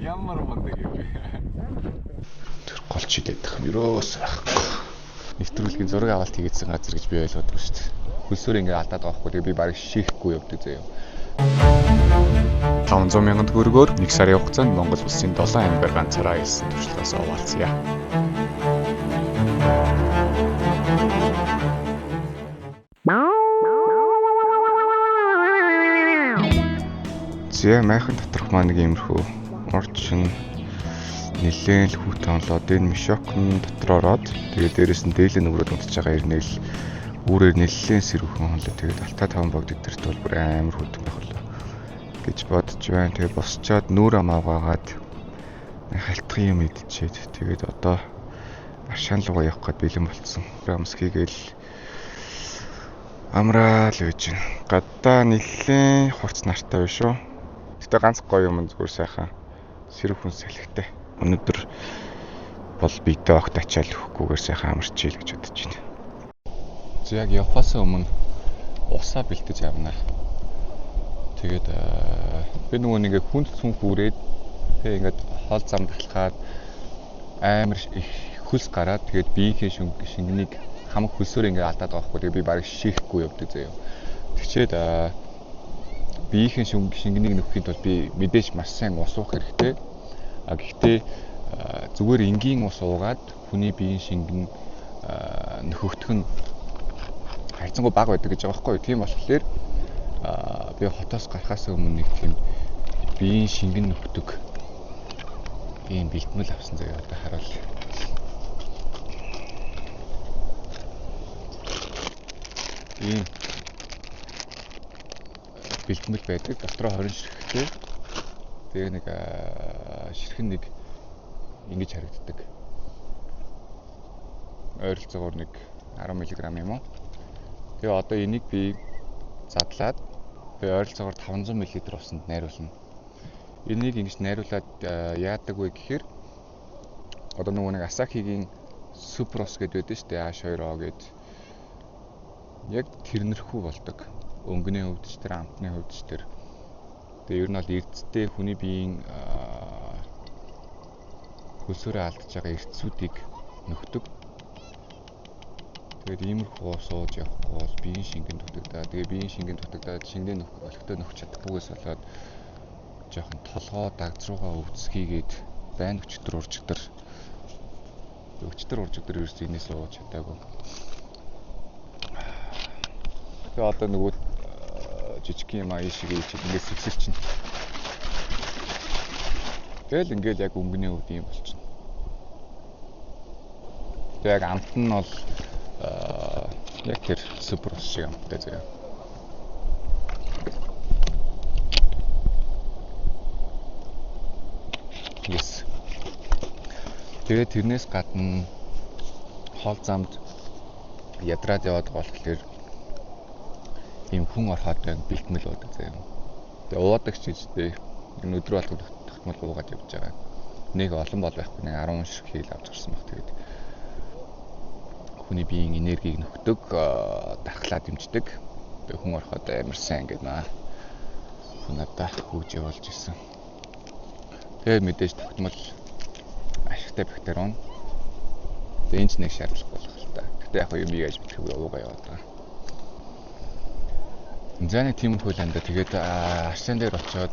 Ямар мундаг юм бэ? Тэр голч хилээд байгаа юм ерөөс байхгүй. Нэвтрүүлгийн зураг авалт хийгээдсэн газар гэж би ойлгоод байгаа шүү дээ. Хөлсөөр ингээд алдаад байгаа хгүй. Тэгээ би барыг шийхгүй явдаг заяа. 500 мянган төгрөгөөр 1 сарын хугацаанд Монгол улсын 7 аймгаар ганцаараа хэлсэн туршлагаас оваалцъя. Зэ майхан доторх маань нэг юмрхүү орчин нэлээд л хүүт онлоод энэ мишокн дотор ороод тэгээд дээрэс нь дээлэн өгрөөд унтж байгаа ирнэл үүрээр нэлээд сэрүүхэн онлоо тэгээд алтаа таван богд өдөрт бол бүр амар хөтөн байх болоо гэж бодож байна. Тэгээд босчоод нүүр амаагаад халтхан юм идчихэд тэгээд одоо Аршаан руугаа явах гээд бэлэн болцсон. Рамскигээл амраал үйж байна. Гадаа нэлээд хурц нартай биш үү? Гэтэ ганц гоё юм зүгээр сайхан сэрүүхэн салхитай. Өнөөдөр бол битээ огт ачаал өгөхгүйгээр сайхан амарчил гэж бодож байна. За яг явахаас өмнө усаа бэлтэж явна. Тэгээд би нөгөө нэг хүнд цүнх үрээд тэг ингээд хол зам талхаад амар их хөлс гараад тэгээд биеийнхээ шингэнийг хамаг хөлсөөр ингээд алдаад байгаа хгүй. Тэгээд би барыг шийхгүй явдаг заяа. Тэгчээд биеийнхээ шингэнийг нөхөхийн тулд би мэдээж маш сайн ус уух хэрэгтэй. Гэхдээ зүгээр энгийн ус уугаад хүний биеийн шингэн нөхөгдөх нь хайцангуй бага байдаг гэж байгаа байхгүй. Тийм болохоор би хотоос гарахаас өмнө нэг тийм биеийн шингэн нөхдөг ийм бэлтгэл авсан заяа. Одоо харуул. Ийм бэлтгэл байдаг. Дотроо 20 ширхэгтэй. Тэгээ нэг ширхэн нэг ингэж харагддаг. Ойролцоогоор нэг 10 мг юм уу. Тэгээ одоо энийг би задлаад тэгээ ойролцоогоор 500 мл усанд найруулна. Энийг ингэж найруулад яадаг вэ гэхээр одоо нөгөө нэг Асахигийн Супрос гэдэг байдаг шүү дээ. H2O гэдэг. Яг тэрнэрхүү болдог. Өнгөний хувьд ч тэр амтны хувьд ч тэр. Тэгээ ер нь бол эрдэстэй хүний биеийн хөлсөөрөө алдж байгаа эрдсүүдийг нөхдөг. Тэгээд иймэрхүү ус ууж явахгүй бол биеийн шингэн дутагдаа. Тэгээ биеийн шингэн дутагдаад шингэн олигтой нөхч чадахгүйгээс болоод жоохон толгоо дагзруугаа өвдсгийгээд байн өчтөр уржигдэр ерөөс энэс ууж чадаагүй. Тэгээ одоо нөгөө жижиг юм аашиг ийж ингээд сэвсэрчин. Тэгэл ингээд яг өнгөний үед юм болчихно. Тэгээ яг амт нь бол яг тэр супер ус шиг амттай заяа. Yes. Тэгээ тэрнээс гадна хол замд ядраад яваад байгаа болохоор ийм хүн ороход бэлтгэл болдог заяа. Тэгээ уудаг ч гэжтэй энэ өдрөө алгад тогтмол уугаад явж байгаа. Нэг олон бол байхгүй нэг 10 ширхэг хийл авч гарсан баг. Тэгээд хүний биеийн энергийг нөхдөг, дархлаа дэмждэг. Тэгээ хүн ороход амар сайн гэдэг наа. Надад хөөж явуулж ирсэн. Тэгээ мэдээж тогтмол ашигтай бактери. Тэгээ энэ ч нэг шаардлага болох л та. Гэтэ яг юм яаж бичих вэ уугаа яваад байгаа. Зэний тиймэрхүү л анда тэгээд аршаан дээр очиод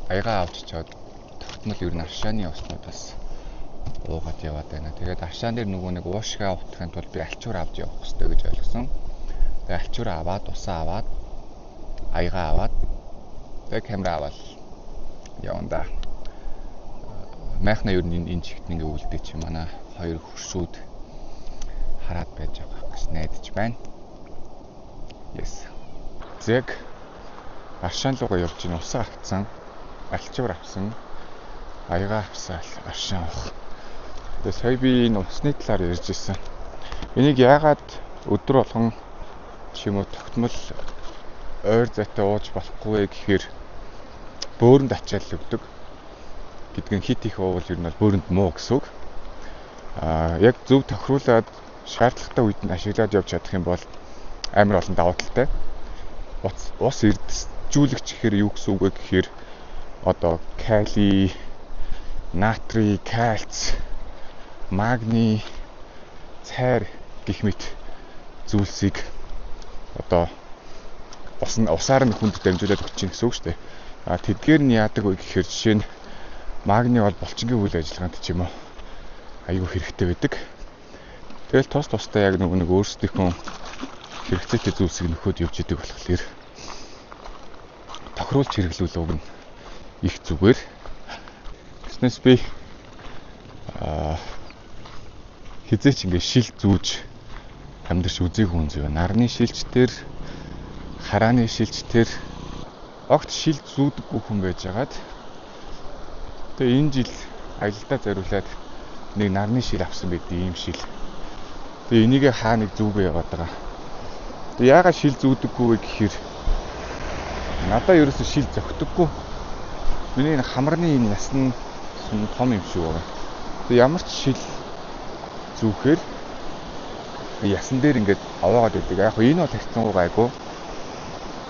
аягаа авч чаад тогтмол ер нь аршааны уснуудаас уугаад яваад байна. Тэгээд аршаан дээр нөгөө нэг уушгаа утгахын тулд би альчуур авч явах хэрэгтэй гэж ойлгосон. Тэгээд альчуур аваад, усаа аваад, аягаа аваад, тэгээд камера аваад явна. Майхна ер нь энэ чигт ингээ үлдээ чи манай хоёр хөршүүд хараад байж байгаа гэж найдаж байна. Yes. Зэг аршаан руугаа явж ийн усаа авцсан, альчуур авсан, аягаа авсан аршаан уух. Тэгээ сая би энэ усны талаар ярьж ирсэн. Энийг яагаад өдөр болгон ч юм уу тогтмол ойр зайтай ууж болохгүй вэ гэхээр бөөрөнд ачаал өгдөг. Гэдгийг хит их уувал ер нь бол бөөрөнд муу гэсэн үг. Яг зөв тохируулаад шаардлагатай үед нь ашиглаад явж чадах юм бол амар олон давуу талтай. Ус эрдэсжүүлэгч гэхээр юу гэсэн үг вэ гэхээр одоо кали, натрий, кальц, магний, цайр гэх мэт зүйлсийг одоо усаар нь хүнд дамжуулаад өгч чинь гэсэн үг шүү дээ. Тэдгээр нь яадаг вэ гэхээр жишээ нь магний бол булчингийн үйл ажиллагаанд ч юм уу аюу хэрэгтэй байдаг. Тэгэл тусдаа яг нэг өөрсдийнхөө хэрэгцээтэй зүйлсийг нөхөд явж идэг болохоор тохируулж хэрэглүүл уг нь их зүгээр. Гэснээс би хизээч ингээ шил зүүж амьдарч үзээгүй хүн зөв. Нарны шилжтэр, харааны шилжтэр огт шил зүүдэггүй хүн байжгаад тэгээ энэ жил аялалдаа зориулаад нэг нарны шил авсан байдаг ийм шил. Тэгээ энийг хаа нэг зүүгээ яваад байгаа. Тэгээ яагаад шил зүүдэггүй вэ гэхээр надаа ерөөсө шил зөгтөггүй. Миний хамрны энэ насны том юм шиг байна. Тэгээ ямар ч шил зүүхээр ясан дээр ингээд аваагаад байдаг. Яг энэ бол хэцүү гайгүй.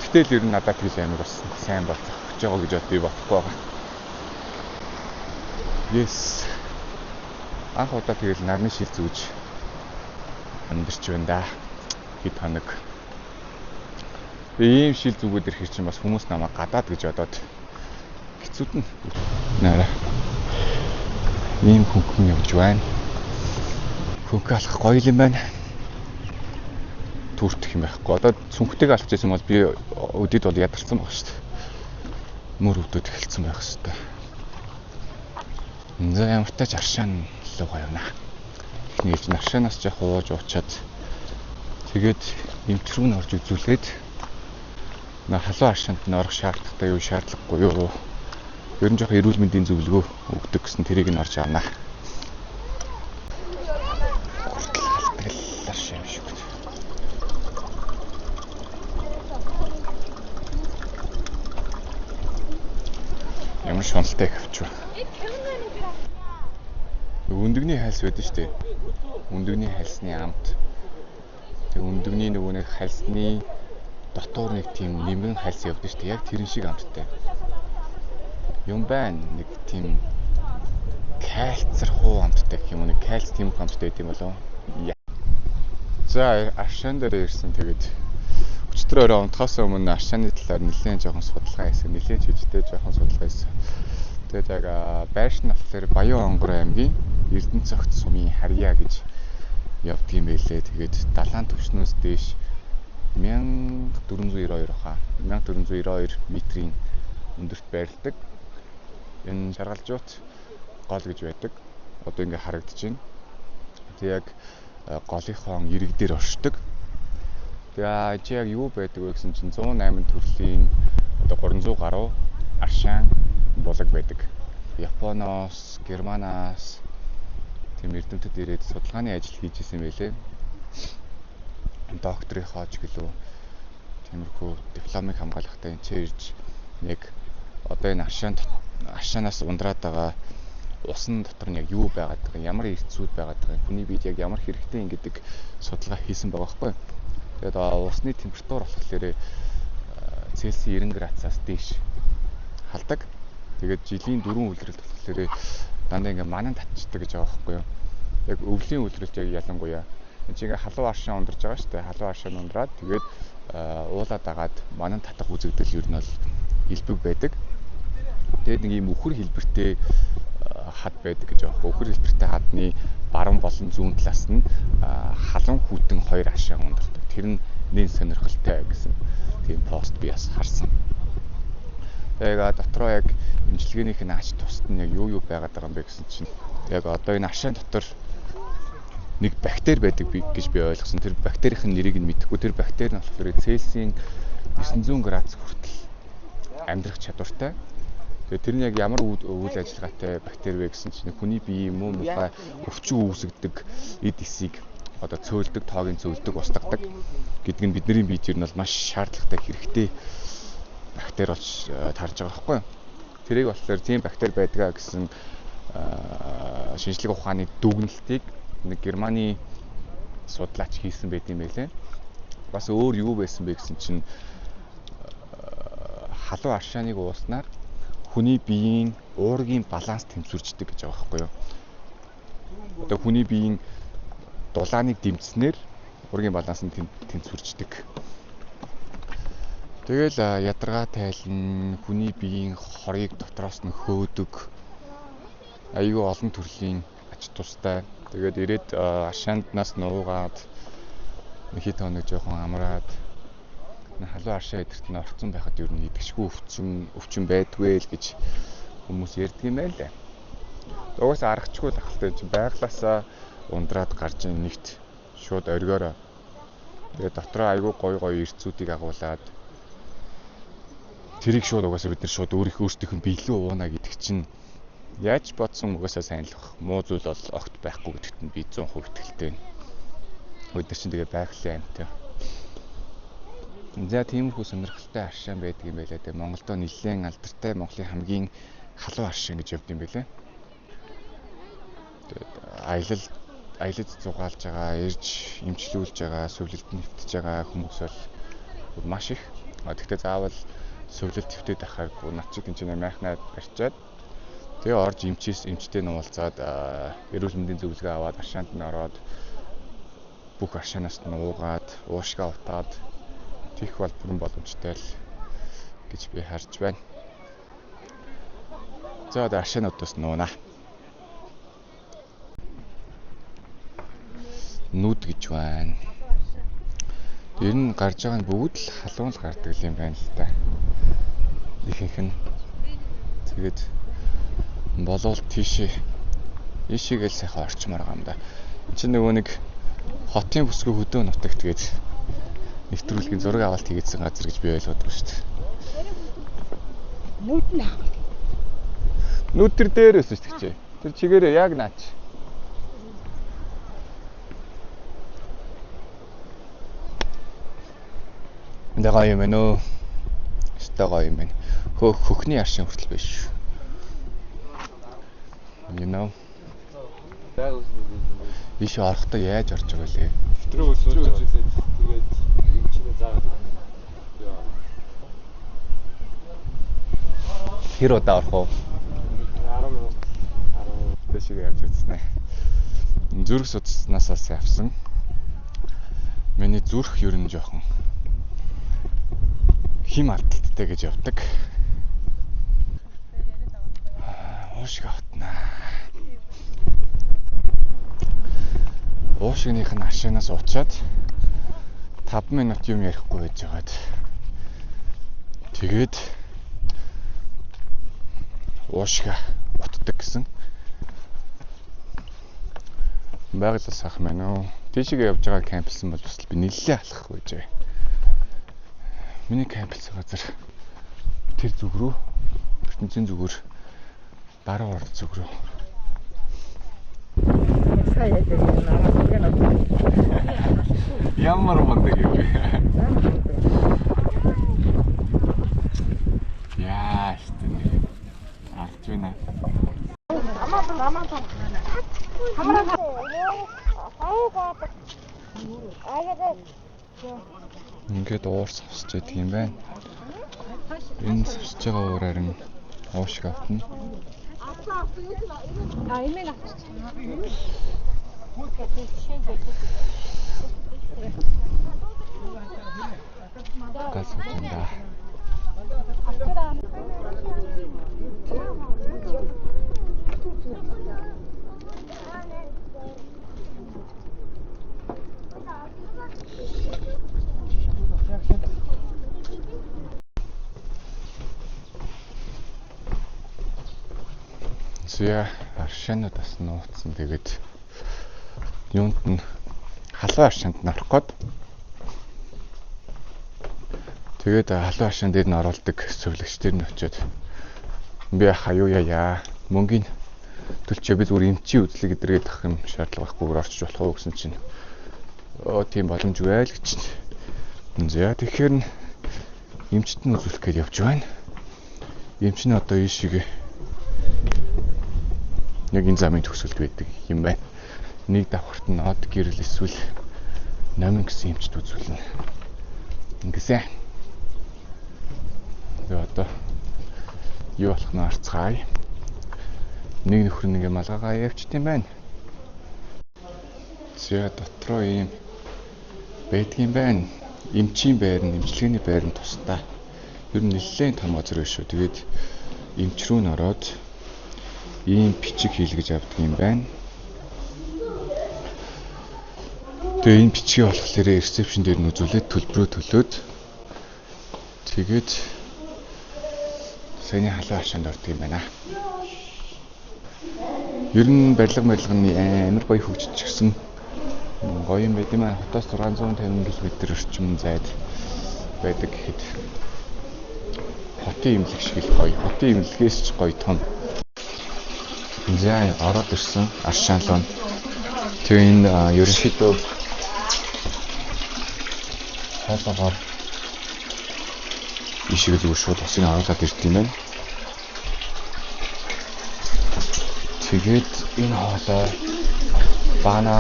Гэтэл ер нь надад тэгэл амар бас сайн болцох гэж байгаа гэж би бодохгүй байгаа. Yes. Анх удаа тэгэл нарны шил зүүж амьдэрч байна да. Хэд хоног. Ийм шил зүгүүд ирэх чинь бас хүмүүс намайг гадаад гэж бодоод хэцүүд нь наараа. Ийм хөнгөн явж байна. Хөнгө алах гоё юм байна. Түртэх юм байхгүй. Одоо цүнхтэйг алж байсан бол би өдөд бол ядарсан баг шүү дээ. Мөр өвдөд эхэлсэн байх шүү дээ. За ямар ч тач аршаан руу явна. Эхнийж аршаанаас жоо хууж уучаад тэгээд эмч рүү н орж үзүүлээд халуун аршаанд нь орох шаардлагатай юу шаардлагагүй юу. Ер нь жоох эрүүл мэндийн зөвлөгөө өгдөг гэсэн тэрийг нь орж авна. Ямар шуналтай авч байна. Өндөгний хальс байдаг шүү дээ. Өндөгний хальсны амт. Тэг өндөгний нөгөө нэг хальсны дотор нэг тийм нэмгэн хальс явдаг шүү дээ. Яг тэрэн шиг амттай. Юм байна. Нэг тийм кальцэр хуу амттай гэх юм уу. Нэг кальц тэмх амттай гэдэг юм болов. За аршаан дээр ирсэн. Тэгээд өчтөр өрөө унтахаас өмнө аршааны талаар нэлээд жоохон судалгаа хийсэн. Нэлээд жижигтэй жоохон судалгаа хийсэн. Тэгээд яг байшин болохоор Баян Онгор аймгийн Эрдэнэцогт сумын Харьяа гэж явдгийм байлээ. Тэгээд далайн түвшнөөс дээш 1492 хаа 1492 метрийн өндөрт байрладаг. Энэ шаргалжуут гол гэж байдаг. Одоо ингээ харагдаж байна. Тэгээд яг голынхон ирэг дээр оршдог. Тэгээд яг юу байдаг вэ гэсэн чинь 108 төрлийн одоо 300 гаруй аршаан булаг байдаг. Японоос, Германаас тийм эрдэмтэд ирээд судалгааны ажил хийж исэн байлээ. Докторийнхоо ч гэлөө тиймэрхүү дипломыг хамгаалахтай энэ ч ирж нэг одоо энэ аршаанаас ундраад байгаа усан дотор нь яг юу байгаад байгаа, ямар эрцүүд байгаад байгаа, хүний биед яг ямар хэрэгтэй ингэдэг судалгаа хийсэн байгаа байхгүй. Тэгээд усны температур болохоор Цельсийн 90 градусаас дээш халдаг. Тэгээд жилийн 4 үлрэлт болохоор дандаа ингээ манан татчихдаг гэж байгаа байхгүй юу. Яг өвлийн үлрэлт яг ялангуяа энэ чинь халуун аршаан ундарч байгаа шүү дээ. Халуун аршаан ундраад тэгээд уулаад агаад манан татах үзэгдэл ер нь бол илбэг байдаг. Тэгээд нэг юм өхөр хэлбэртэй хад байдаг гэж байгаа. Өхөр хэлбэртэй хадны баруун болон зүүн талаас нь халуун хүйтэн хоёр аршаан ундардаг. Тэр нь нэн сонирхолтой гэсэн тийм пост би бас харсан. Тэгээд дотроо яг имчилгээнийх нь ач тусад нь яг юу байгаад байгаа юм бэ гэсэн чинь яг одоо энэ аршаан дотор нэг бактери байдаг гэж би ойлгосон. Тэр бактерийн нэрийг нь мэдэхгүй. Тэр бактери нь болохоор Цельсийн 900 градус хүртэл амьдрах чадвартай. Тэгээд тэр нь яг ямар үйл ажиллагаатай бактери вэ гэсэн чинь хүний бие юм уу муухай өвчин үүсгдэг эд эсийг одоо цөөлдөг, тоогийн цөөлдөг, устгадаг гэдэг нь бидний биед ер нь бол маш шаардлагатай хэрэгтэй бактери болж тарж байгаа байхгүй юу. Тэрийг болохоор тийм бактери байдгаа гэсэн шинжлэх ухааны дүгнэлтийг нэг Германы судлаач хийсэн байт юм байлээ. Бас өөр юу байсан бэ гэсэн чинь халуун аршааныг ууснаар хүний биеийн уургийн баланс тэмцвэрждэг гэж байгаа байхгүй юу? Одоо хүний биеийн дулааныг дэмжснээр уургийн баланс нь тэнцвэрждэг. Тэгэл ядаргаа тайлан хүний биеийн хорыг дотроос нь хөөдөг. Аюу олон төрлийн ач тустай. Тэгээд ирээд аршаанднаас нуугаад нэг хэд хоног жоохон амраад халуун аршаа эдэрт нь орцсон байхад ер нь идэгшгүй өвчин байдгүй л гэж хүмүүс ярьдаг юм байна лээ. Угаасаа аргачгүй л ахaltaй чинь байглаасаа ундраад гарч ийн нэгт шууд оргиороо. Тэгээд дотроо айгүй гой эрцүүдийг агуулад тэрийг шууд угаасаа бид нар шууд өөртөөх нь биелүү ууна гэдэг чинь яаж бодсон угаасаа сайн л баг. Муу зүйл бол огт байхгүй гэдэгт нь би 100% итгэлтэй байна. Өдөр чинь тэгээ байгалийн амтай. За тиймэрхүү сонирхолтой аршаан байдаг юм байлаа. Тэгээ Монголдо нэлээд алдартай Монголын хамгийн халуун аршаан гэж явд юм байлаа. Тэгээд аялал зугаалж байгаа, ирж эмчлүүлж байгаа, сувлэлд нэвтэж байгаа хүмүүс бол маш их. Тэгэхдээ заавал сувлэлд нэвтээд ахааргүй над чиг энэ майхнаад барьчаад тэгээ орж эмчтэй нуулзаад эрүүл мэндийн зөвлөгөө аваад аршаанд нь ороод бүх аршаанаас нь уугаад уушгаа утаад тийх бол бүрэн боломжтой л гэж би харж байна. За одоо аршаануудаас нуунаа. Нүд гэж байна. Ер нь гарч байгаа нь бүгд л халуун л гардаг юм байна л та. Ихэнх нь тэгээд болол ийшээгээл сайхан орчмоор байгаа юм да. Чи нөгөө нэг хотын бүсгүй хөдөө нутагт тэгээд нэвтрүүлгийн зураг авалт хийгээдсэн газар гэж би ойлгоод байна шүү дээ. Нүд төр дээрээс шүү дээ. Тэр чигээрээ яг наач. Энд гоё юм байна уу? Өстой гоё юм байна. Хөхний аршин хүртэл биш шүү. You know. Иш орохдоо яаж орж байгаа лээ? Өтрөө үзүүлээд тэгээд эмчнээ заагаад яа. Хэр удаа орох вэ? 10 минут. Тэшиг явж үзснэ. Зүрх судаснаасаа авсан. Миний зүрх ер нь жоохон хим алдалттай гэж явдаг. Уушиг автнаа. Уушигных нь аршаанаас уучаад 5 минут юм ярихгүй байж байгаад тэгээд уушига утдаг гэсэн байгалаас ах мэн үү. Тийшээ явж байгаа кампэлсэн бол бас би нэлээд алхах байж байгаа. Миний кампэлсэн газар тэр зүг рүү ертөнцийн зүгээр баруун орд зүг рүү. Ямар мундаг юм бэ? Яа, штэ. Арч байна. Ингээд уурс авсч байдаг юм байна. Энэ авсч байгаа уураар нь уушиг автна. Имийг авчих. Газ утанда. Зя аршаануудаас нууцсан. Тэгээд юунд нь халуун аршаанд нь орох гээд тэгээд халуун аршаан дээр нь оруулдаг сувлагч дээр нь очиод би хаяа яа мөнгөний төлчөө би зүгээр эмчийн үзлэг эдэргээд авах юм шаардлага байхгүйгээр орчиж болох уу гэсэн чинь тийм боломж байл гэж. За тэгэхээр эмчт нь үзүүлэх гэж явж байна. Эмч нь одоо ийшээ яг энэ замын төгсөлд байдаг юм байна. Нэг давхарт нь од гэрэл эсвэл номин гэсэн эмчт үзүүлнэ. Ингэсэн. Тэгээ одоо Юу болох нь арцгаая. Нэг нөхөр нэг малгайгаа явчихд юм байна. За дотроо ийм байдгийн байна. Эмчийн байр нь, эмчилгээний байр нь тусдаа. Ер нь нэлээд том газар биш шүү. Тэгээд эмч рүү н ороод ийм бичиг хийлгэж авдаг юм байна. Тэгээ энэ бичгийг болохоор ресепшн дээр нь үзүүлээд төлбөрөө төлөөд тэгээд саяны халуун хашаанд ордог юм байна. Ер нь барилга барилганы амар гоё хөгжчихсэн. Гоё юм байт юм аа. Хотоос 650 км орчим зайд байдаг гэхэд хотын имлэг шиг л гоё. Хотын имлэгээс ч гоё том. За ороод ирсэн Аршаалон. Тэгээ энэ ерөнхийдөө хаалгаар ишиг зүгээр шууд усыг харуулад ирд юм байна. Тэгээд энэ хоолой баана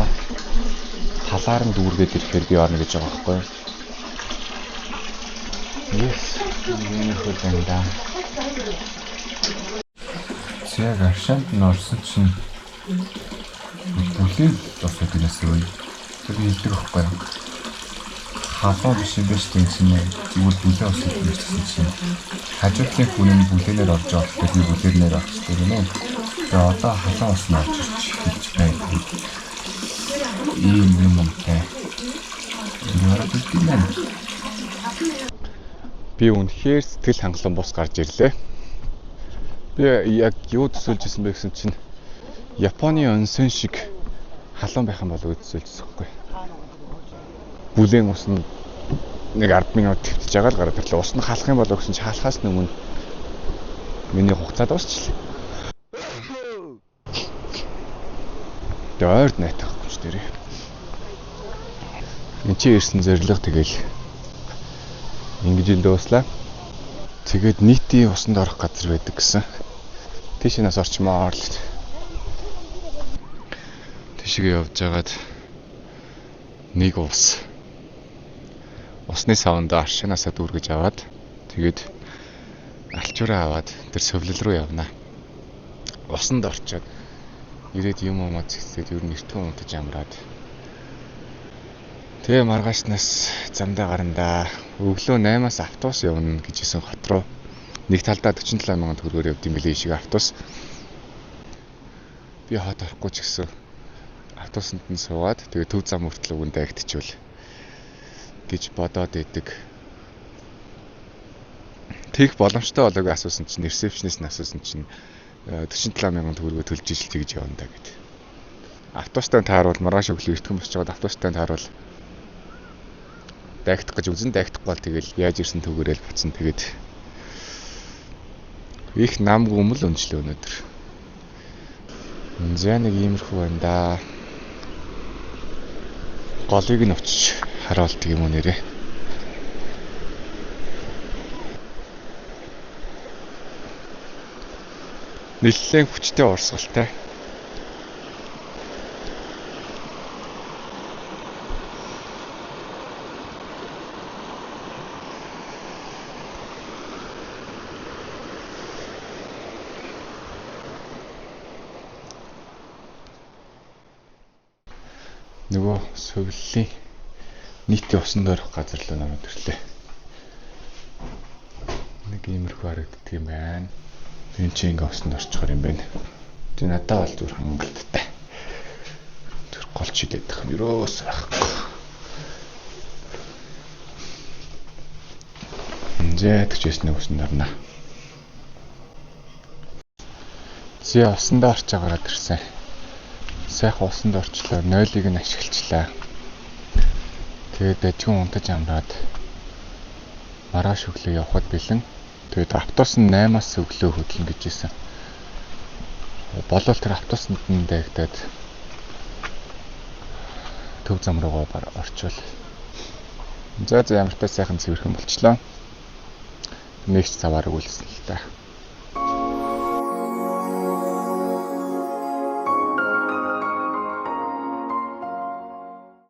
халаар нь дүүргээд ирэхээр би орно гэж байгаа байхгүй юу? Yes, энэ хөл байна да. Яг Аршаанд нь орсон чинь бүлийн босоод ирсэн. Тэр хэлдэг байхгүй юу? Халуун биш юм биш тийм зүгээр бүлээ осож ирсэн чинь хажуудлын хүн нь бүлээнээр орж байгаа гэдэг би бүлээнээр орчихсон юм уу? Тэгээ одоо халуун осна орж ирж хэлж байна. Ийм юмтай. Би үнэхээр сэтгэл хангалуун бус гарч ирлээ. Би яг юу төсөөлж исэн бэ гэсэн чинь Японы онсэн шиг халуун байх юм болов уу төсөөлж байгаа байхгүй. Бүлээн ус нь нэг 10 минут твтэж байгаа л гараад ирлээ. Ус нь халах юм болов гэсэн чи халахаас өмнө миний хугацаа дуусчихлаа. Тэгээ ойрд найтах гэж дээрээ. Энд чи ирсэн зорилго тэгэл ингэж ил дууслаа. Тэгээд нийтийн усанд орох газар байдаг гэсэн. Тийшээс орчмоор л. Тийшээ явж байгаад нэг ус. Усны савнд Аршаанаасаа дүүргэж аваад тэгээд алчуураа аваад тэр совлол руу явна. Усанд орчоод ирээд юм уу зэгсээд ер нь эртхэн унтаж амраад. Тэгээ маргаашнаас замдаа гарандаа өглөө 8-аас автобус явна гэжсэн хот руу. Нэг талдаа 47,000 төгрөгөөр явд юм билээ ишиг автобус. Би хот орохгүй ч гэсэн автобусанд нь суугаад тэгээ төв зам хүртэл үгэндээ агтчихвал гэж бодоод идэг. Тэг боломжтой болоогүй асуусан чинь ресепшнист нь асуусан чинь 47,000 төгрөгөө төлж ижил тэгж явна да гэд. Автобустай тааруул маргааш өглөө эртхэн босч жоод автобустай тааруул дайгдах гэж үзэн дайгдахгүй бол тэгэл яаж ирсэн төгөөрөл буцсан тэгээд их намгүй өмл өнжлөө өнөдөр. За нэг иймэрхүү байна да. Голыг нь очиж харуулдаг юм уу нэрээ. Нэлээд хүчтэй урсгалтай. Нөгөө совллын нийтийн усанд орох газар руу намайг төрлөө. Нэг иймэрхүү харагддаг юм байна. Энэ чи ингээ усанд орчихор юм байна. Тэг надад бол зүр хангалттай. Тэр гол чилээд их юм ерөөс байхгүй. Зэт гэжсэн нэг усанд орно. Зэ усанд орч агараад ирсэн. Сайхан усанд орчлоо, 0-ыг нь ашиглачлаа. Тэгээд дажгүй унтаж амраад маргааш өглөө явхад бэлэн. Тэгээд автобус нь 8-аас өглөө хөдлөн гэж хэлсэн. Болвол тэр автобусанд нь дайгдаад төв зам руугаа орчвол. За ямар ч сайхан цэвэрхэн болчлоо. Нэгч цаваар өгүүлсэн л та.